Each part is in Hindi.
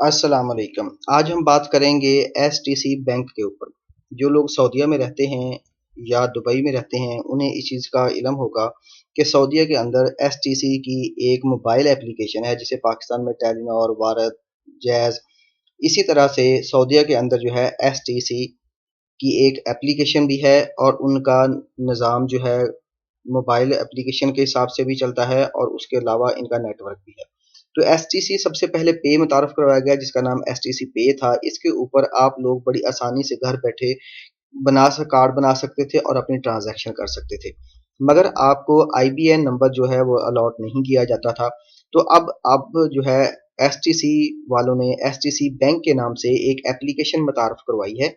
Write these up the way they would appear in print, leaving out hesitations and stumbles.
अस्सलाम वालेकुम। आज हम बात करेंगे एसटीसी बैंक के ऊपर। जो लोग सऊदीया में रहते हैं या दुबई में रहते हैं, उन्हें इस चीज़ का इल्म होगा कि सऊदीया के अंदर एसटीसी की एक मोबाइल एप्लीकेशन है, जिसे पाकिस्तान में टेलीनॉर, वारद, जैज़, इसी तरह से सऊदीया के अंदर जो है एसटीसी की एक एप्लीकेशन भी है और उनका निज़ाम जो है मोबाइल एप्लीकेशन के हिसाब से भी चलता है और उसके अलावा इनका नेटवर्क भी है। तो एसटीसी सबसे पहले पे मुतारफ़ करवाया गया, जिसका नाम एसटीसी पे था। इसके ऊपर आप लोग बड़ी आसानी से घर बैठे कार्ड बना सकते थे और अपनी ट्रांज़ैक्शन कर सकते थे। मगर आपको आईबीएन नंबर जो है वो अलॉट नहीं किया जाता था। तो अब जो है एसटीसी वालों ने एसटीसी बैंक के नाम से एक एप्लीकेशन मुतारफ़ करवाई है,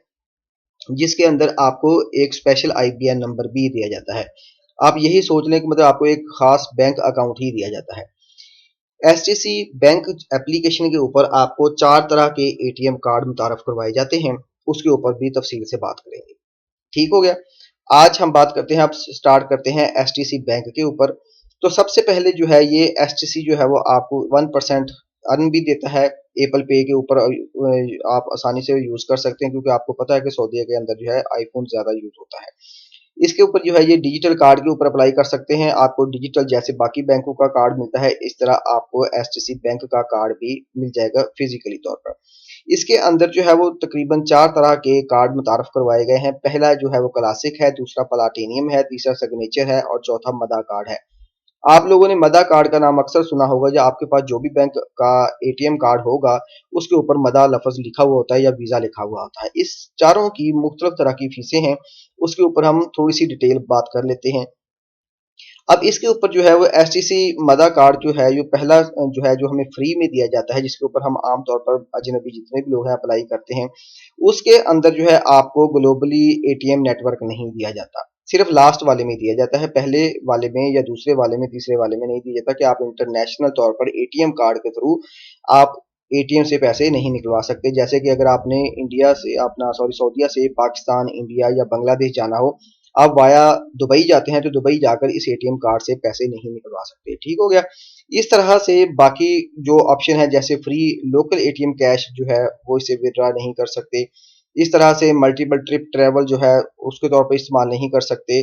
जिसके अंदर आपको एक स्पेशल आईबीएन नंबर भी दिया जाता है। आप यही सोच लें कि मतलब आपको एक ख़ास बैंक अकाउंट ही दिया जाता है। एचडीएफसी बैंक एप्लीकेशन के ऊपर आपको 4 तरह के एटीएम कार्ड मुतारफ़ करवाए जाते हैं, उसके ऊपर भी तफ़सील से बात करेंगे। ठीक हो गया? आज हम बात करते हैं, अब स्टार्ट करते हैं एचडीएफसी बैंक के ऊपर। तो सबसे पहले जो है ये एचडीएफसी जो है वो आपको 1% अर्न भी देता है। एप्पल पे के ऊपर आप आसानी से यूज़ कर सकते हैं, क्योंकि आपको पता है कि सऊदीया के अंदर जो है आईफ़ोन ज़्यादा यूज़ होता है। इसके ऊपर जो है ये डिजिटल कार्ड के ऊपर अप्लाई कर सकते हैं। आपको डिजिटल जैसे बाकी बैंकों का कार्ड मिलता है, इस तरह आपको एचडीएफसी बैंक का कार्ड भी मिल जाएगा फिजिकली तौर पर। इसके अंदर जो है वो तकरीबन 4 तरह के कार्ड मुतारफ़ करवाए गए हैं। पहला जो है वो क्लासिक है, दूसरा प्लैटिनम है, तीसरा सिग्नेचर है और चौथा मदा कार्ड है। आप लोगों ने मदा कार्ड का नाम अक्सर सुना होगा, या आपके पास जो भी बैंक का एटीएम कार्ड होगा, उसके ऊपर मदा लफ़्ज़ लिखा हुआ होता है या वीज़ा लिखा हुआ होता है। इस चारों की मुख्तलिफ तरह की फ़ीसें हैं, उसके ऊपर हम थोड़ी-सी डिटेल बात कर लेते हैं। अब इसके ऊपर जो है वो एचटीसी मदा कार्ड जो है, ये पहला जो है जो हमें फ्री में दिया जाता है, जिसके ऊपर हम आम तौर पर अजनबी जितने भी लोग हैं अप्लाई करते हैं। उसके अंदर जो है आपको ग्लोबली एटीएम नेटवर्क नहीं दिया जाता, सिर्फ लास्ट वाले में दिया जाता है। पहले वाले में या दूसरे वाले में, तीसरे वाले में नहीं दिया जाता कि आप इंटरनेशनल तौर पर एटीएम कार्ड के थ्रू आप एटीएम से पैसे नहीं निकलवा सकते। जैसे कि अगर आपने इंडिया से अपना सॉरी सऊदीया से पाकिस्तान, इंडिया या बांग्लादेश जाना हो, आप वाया दुबई जाते हैं, तो दुबई जाकर इस एटीएम कार्ड से पैसे नहीं निकलवा सकते। ठीक हो गया? इस तरह से बाकी जो ऑप्शन है, जैसे फ्री लोकल एटीएम कैश जो है वो इसे विथड्रॉ नहीं कर सकते। इस तरह से मल्टीपल ट्रिप ट्रैवल जो है उसके तौर पे इस्तेमाल नहीं कर सकते,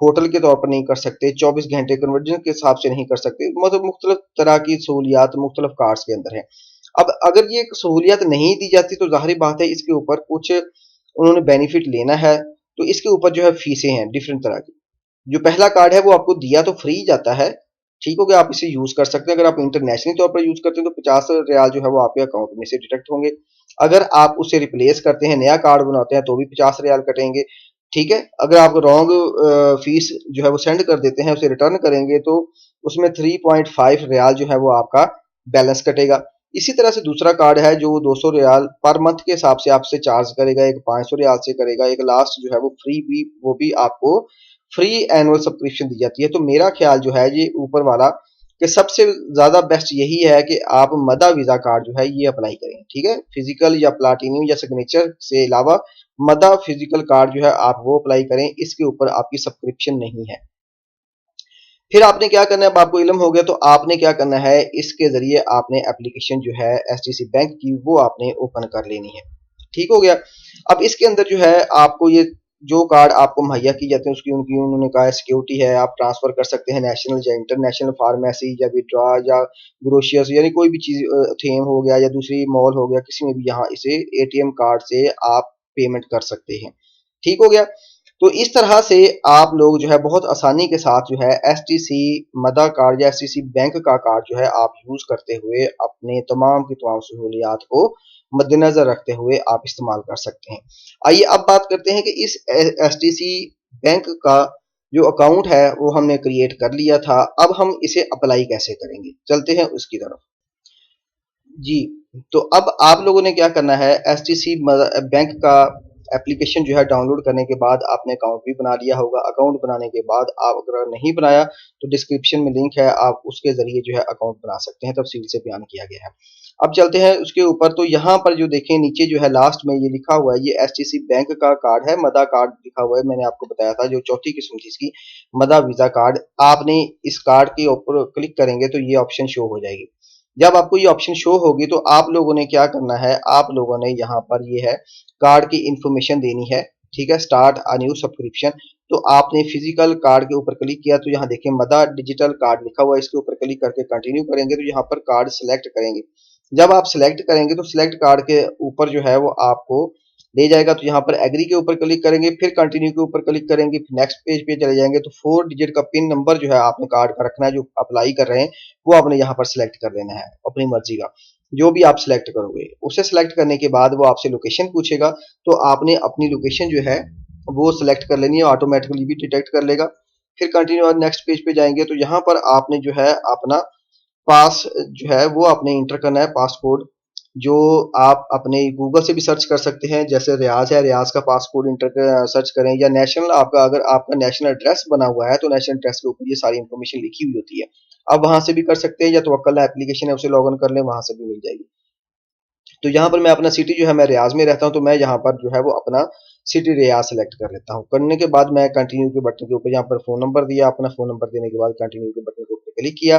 होटल के तौर पर नहीं कर सकते, 24 घंटे कन्वर्जन के हिसाब से नहीं कर सकते। मतलब मुख्तलिफ तरह की सहूलियात मुख्तलिफ कार्ड्स के अंदर है। अब अगर ये सहूलियत नहीं दी जाती, तो ज़ाहिर बात है इसके ऊपर कुछ उन्होंने बेनिफिट लेना है, तो इसके ऊपर जो है फीसें हैं डिफरेंट तरह की। जो पहला कार्ड है वो आपको दिया तो फ्री जाता है, ठीक हो गया, आप इसे यूज़ कर सकते हैं। अगर आप इंटरनेशनल तौर पर यूज़ करते हैं तो 50 रियाल जो है वो आपके अकाउंट में से डिडक्ट होंगे। अगर आप उसे रिप्लेस करते हैं, नया कार्ड बनाते हैं, तो भी 50 रियाल कटेंगे। ठीक है? अगर आप रॉन्ग फीस जो है वो सेंड कर देते हैं, उसे रिटर्न करेंगे, तो उसमें 3.5 रियाल जो है वो आपका बैलेंस कटेगा। इसी तरह से दूसरा कार्ड है जो 200 रियाल पर मंथ के हिसाब से आपसे चार्ज करेगा, एक 500 रियाल से करेगा, एक लास्ट जो है वो फ्री भी, वो भी आपको फ्री एनुअल सब्सक्रिप्शन दी जाती है। तो मेरा ख्याल जो है ये ऊपर वाला कि सबसे ज़्यादा बेस्ट यही है कि आप मदा वीज़ा कार्ड जो है ये अप्लाई करें। ठीक है? फिजिकल या प्लाटिनियम या सिग्नेचर से अलावा मदा फिजिकल कार्ड जो है आप वो अप्लाई करें, इसके ऊपर आपकी सब्सक्रिप्शन नहीं है। फिर आपने क्या करना है, अब आपको इल्म हो गया, तो आपने क्या करना है, इसके ज़रिए आपने एप्लीकेशन जो है एचडीएफसी बैंक की वो आपने ओपन कर लेनी है। ठीक हो गया? अब इसके अंदर जो है आपको ये जो कार्ड आपको मुहैया की जाते हैं, उसकी उनकी उन्होंने कहा है सिक्योरिटी है, आप ट्रांसफ़र कर सकते हैं नेशनल या इंटरनेशनल, फार्मेसी या विथड्रॉ या ग्रोशियस, यानी कोई भी चीज़, थेम हो गया या दूसरी मॉल हो गया, किसी में भी यहाँ इसे एटीएम कार्ड से आप पेमेंट कर सकते हैं। ठीक हो गया? तो इस तरह से आप लोग जो है बहुत आसानी के साथ जो है एचटीसी मदा कार्ड या एचटीसी बैंक का कार्ड जो है आप यूज़ करते हुए अपने तमाम की तमाम सहूलियात को मद्देनज़र रखते हुए आप इस्तेमाल कर सकते हैं। आइए अब बात करते हैं कि इस एचटीसी बैंक का जो अकाउंट है वो हमने क्रिएट कर लिया था, अब हम इसे अप्लाई कैसे करेंगे? चलते हैं उसकी तरफ। जी, तो अब आप लोगों ने क्या करना है, एचटीसी बैंक का एप्लीकेशन जो है डाउनलोड करने के बाद आपने अकाउंट भी बना लिया होगा। अकाउंट बनाने के बाद आप अगर नहीं बनाया, तो डिस्क्रिप्शन में लिंक है, आप उसके ज़रिए जो है अकाउंट बना सकते हैं, तफ़सील से बयान किया गया है। अब चलते हैं उसके ऊपर, तो यहाँ पर जो देखें नीचे जो है लास्ट में ये लिखा हुआ है, ये एचटीसी बैंक का कार्ड है, मदा कार्ड लिखा हुआ है, मैंने आपको बताया था जो चौथी किस्म थी इसकी, मदा वीज़ा कार्ड। आपने इस कार्ड के ऊपर क्लिक करेंगे तो ये ऑप्शन शो हो जाएगी। जब आपको ये ऑप्शन शो होगी तो आप लोगों ने क्या करना है, आप लोगों ने यहाँ पर ये है कार्ड की इंफॉर्मेशन देनी है, ठीक है, स्टार्ट अ न्यू सब्सक्रिप्शन। तो आपने फिजिकल कार्ड के ऊपर क्लिक किया तो यहाँ देखिए मदा डिजिटल कार्ड लिखा हुआ है, इसके ऊपर क्लिक करके कंटिन्यू करेंगे तो यहाँ पर कार्ड सिलेक्ट करेंगे। जब आप सिलेक्ट करेंगे तो सिलेक्ट कार्ड के ऊपर जो है वो आपको ले जाएगा, तो यहाँ पर एग्री के ऊपर क्लिक करेंगे, फिर कंटिन्यू के ऊपर क्लिक करेंगे, नेक्स्ट पेज पे चले जाएंगे तो 4 डिजिट का पिन नंबर जो है आपने कार्ड का रखना है, जो अप्लाई कर रहे हैं वो आपने यहाँ पर सिलेक्ट कर लेना है अपनी मर्जी का, जो भी आप सिलेक्ट करोगे उसे सिलेक्ट करने के बाद वो आपसे लोकेशन पूछेगा, तो आपने अपनी लोकेशन जो है वो सिलेक्ट कर लेनी है, ऑटोमेटिकली भी डिटेक्ट कर लेगा। फिर कंटिन्यू और नेक्स्ट पेज पे जाएंगे तो यहाँ पर आपने जो है अपना पास जो है वो आपने इंटर करना है, पासकोड, जो आप अपने गूगल से भी सर्च कर सकते हैं, जैसे रियाज है, रियाज का पासकोड इंटर सर्च करें, या नेशनल आपका अगर आपका नेशनल एड्रेस बना हुआ है तो नेशनल एड्रेस के ऊपर ये सारी इंफॉर्मेशन लिखी हुई होती है, आप वहां से भी कर सकते हैं, या तवक्कल एप्लीकेशन है उसे लॉग इन कर लें, वहां से भी मिल जाएगी। तो यहाँ पर मैं अपना सिटी जो है मैं रियाज में रहता हूँ, तो मैं यहाँ पर जो है वो अपना सिटी रियाज सेलेक्ट कर लेता हूँ। करने के बाद मैं कंटिन्यू के बटन के ऊपर यहाँ पर फोन नंबर दिया, अपना फोन नंबर देने के बाद कंटिन्यू के बटन के ऊपर क्लिक किया।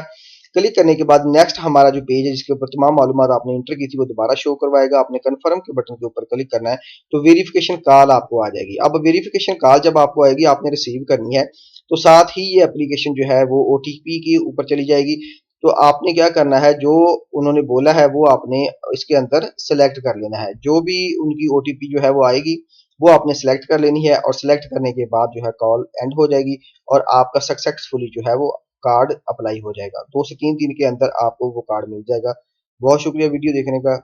क्लिक करने के बाद नेक्स्ट हमारा जो पेज है जिसके ऊपर तमाम मालूमात आपने इंटर की थी वो दोबारा शो करवाएगा, आपने कन्फर्म के बटन के ऊपर क्लिक करना है तो वेरिफिकेशन कॉल आपको आ जाएगी। अब वेरिफिकेशन कॉल जब आपको आएगी आपने रिसीव करनी है, तो साथ ही ये एप्लीकेशन जो है वो ओटीपी के ऊपर चली जाएगी। तो आपने क्या करना है, जो उन्होंने बोला है वो आपने इसके अंदर सेलेक्ट कर लेना है, जो भी उनकी ओटीपी जो है वो आएगी वो आपने सेलेक्ट कर लेनी है, और सेलेक्ट करने के बाद जो है कॉल एंड हो जाएगी और आपका सक्सेसफुली जो है वो कार्ड अप्लाई हो जाएगा। 2 से 3 दिन के अंदर आपको वो कार्ड मिल जाएगा। बहुत शुक्रिया वीडियो देखने का।